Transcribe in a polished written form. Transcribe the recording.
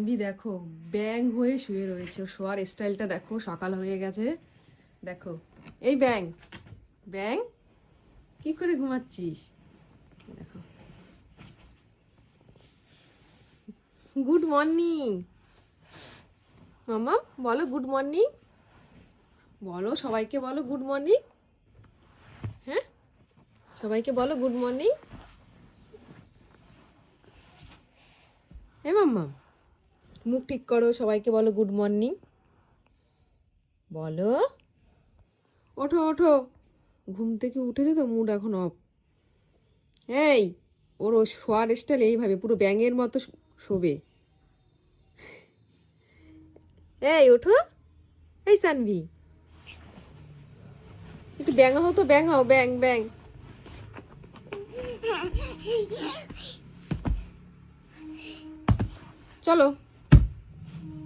সানভি দেখো ব্যাং হয়ে শুয়ে রয়েছে, শোয়ার স্টাইলটা দেখো, সকাল হয়ে গেছে দেখো। এই ব্যাং ব্যাং কি করে ঘুমাচ্ছিস দেখো। গুড মর্নিং মামা, বলো গুড মর্নিং, বলো সবাইকে, বলো গুড মর্নিং। হ্যাঁ, সবাইকে বলো গুড মর্নিং। হ্যাঁ মাম্মা, মুখ ঠিক করো, সবাইকে বলো গুড মর্নিং, বলো। ওঠো ওঠো, ঘুম থেকে উঠেছে তো, মুড এখন অফ। এই, ওর ও শোয়ার স্টাইল এইভাবে পুরো ব্যাঙের মতো শোবে। এই ওঠো, এই সানভি একটু ব্যাঙ হও তো, ব্যাঙ হও, ব্যাং ব্যাং। চলো।